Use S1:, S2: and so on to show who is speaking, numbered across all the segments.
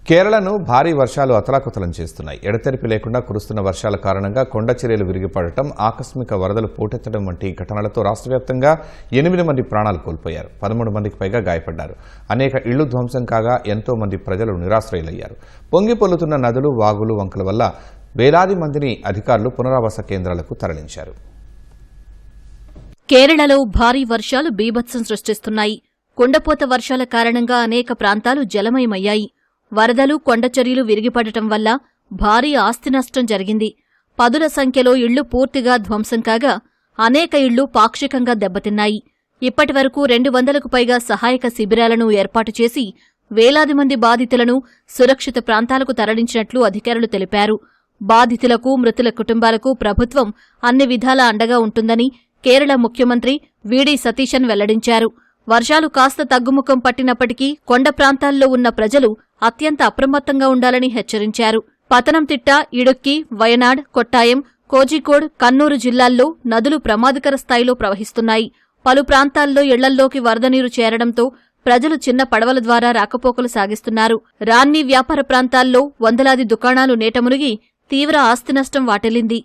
S1: కేరళను భారీ వర్షాలు అతలాకుతలం చేస్తున్నాయి. ఎడతెరిపి లేకుండా కురుస్తున్న వర్షాల కారణంగా కొండ చర్యలు విరిగిపడటం, ఆకస్మిక వరదలు పోటెత్తడం వంటి ఘటనలతో రాష్ట్రవ్యాప్తంగా 8 మంది ప్రాణాలు కోల్పోయారు. 13 మందికి పైగా గాయపడ్డారు. అనేక ఇళ్లు ధ్వంసం కాగా ఎంతో మంది ప్రజలు నిరాశ్రయులయ్యారు. పొంగి పొల్లుతున్న నదులు, వాగులు, వంకల వల్ల వేలాది మందిని అధికారులు పునరావాస కేంద్రాలకు తరలించారు.
S2: కేరళలో భారీ వర్షాలు బీభత్సం సృష్టిస్తున్నాయి. కుండపోత వర్షాల కారణంగా అనేక ప్రాంతాలు జలమయమయ్యాయి. వరదలు, కొండచర్యలు విరిగిపడటం వల్ల భారీ ఆస్తి నష్టం జరిగింది. పదుల సంఖ్యలో ఇళ్లు పూర్తిగా ధ్వంసం కాగా అనేక ఇళ్లు పాక్షికంగా దెబ్బతిన్నాయి. ఇప్పటివరకు 200కు పైగా సహాయక శిబిరాలను ఏర్పాటు చేసి వేలాది మంది బాధితులను సురక్షిత ప్రాంతాలకు తరలించినట్లు అధికారులు తెలిపారు. బాధితులకు, మృతుల కుటుంబాలకు ప్రభుత్వం అన్ని విధాలా అండగా ఉంటుందని కేరళ ముఖ్యమంత్రి వీడి సతీశన్ వెల్లడించారు. వర్షాలు కాస్త తగ్గుముఖం పట్టినప్పటికీ కొండ ప్రాంతాల్లో ఉన్న ప్రజలు అత్యంత అప్రమత్తంగా ఉండాలని హెచ్చరించారు. పతనంతిట్ట, ఇడుక్కి, వయనాడ్, కొట్టాయం, కోజికోడ్, కన్నూరు జిల్లాల్లో నదులు ప్రమాదకర స్థాయిలో ప్రవహిస్తున్నాయి. పలు ప్రాంతాల్లో ఇళ్లల్లోకి వరద నీరు చేరడంతో ప్రజలు చిన్న పడవల ద్వారా రాకపోకలు సాగిస్తున్నారు. రాన్ని వ్యాపార ప్రాంతాల్లో వందలాది దుకాణాలు నీట మునిగి తీవ్ర ఆస్తి నష్టం వాటిల్లింది.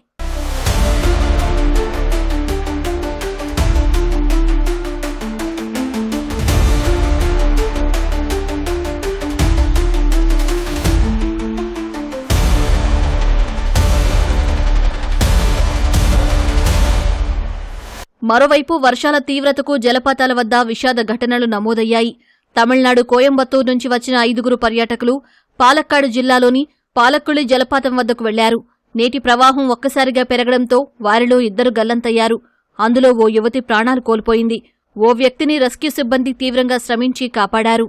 S2: మరోవైపు వర్షాల తీవ్రతకు జలపాతాల వద్ద విషాద ఘటనలు నమోదయ్యాయి. తమిళనాడు కోయంబత్తూరు నుంచి వచ్చిన 5 పర్యాటకులు పాలక్కాడు జిల్లాలోని పాలక్కుళి జలపాతం వద్దకు వెళ్లారు. నీటి ప్రవాహం ఒక్కసారిగా పెరగడంతో వారిలో 2 గల్లంతయ్యారు. అందులో ఓ యువతి ప్రాణాలు కోల్పోయింది. ఓ వ్యక్తిని రెస్క్యూ సిబ్బంది తీవ్రంగా శ్రమించి కాపాడారు.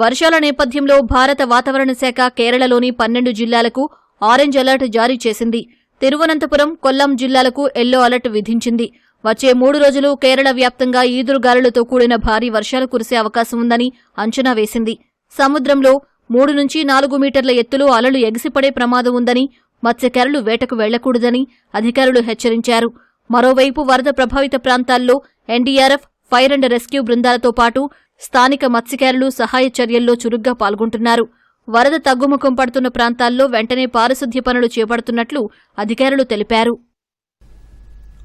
S2: వర్షాల నేపథ్యంలో భారత వాతావరణ శాఖ కేరళలోని 12 జిల్లాలకు ఆరెంజ్ అలర్ట్ జారీ చేసింది. తిరువనంతపురం, కొల్లం జిల్లాలకు ఎల్లో అలర్ట్ విధించింది. వచ్చే 3 రోజులు కేరళ వ్యాప్తంగా ఈదురుగాలులతో కూడిన భారీ వర్షాలు కురిసే అవకాశం ఉందని అంచనా వేసింది. సముద్రంలో 3 నుంచి 4 మీటర్ల ఎత్తులో అలలు ఎగిసిపడే ప్రమాదం ఉందని, మత్స్యకారులు వేటకు వెళ్లకూడదని అధికారులు హెచ్చరించారు. మరోవైపు వరద ప్రభావిత ప్రాంతాల్లో ఎన్డీఆర్ఎఫ్, ఫైర్ అండ్ రెస్క్యూ బృందాలతో పాటు స్థానిక మత్స్యకారులు సహాయ చర్యల్లో చురుగ్గా పాల్గొంటున్నారు. వరద తగ్గుముఖం పడుతున్న ప్రాంతాల్లో వెంటనే పారిశుద్ధ్య పనులు చేపడుతున్నట్లు అధికారులు తెలిపారు.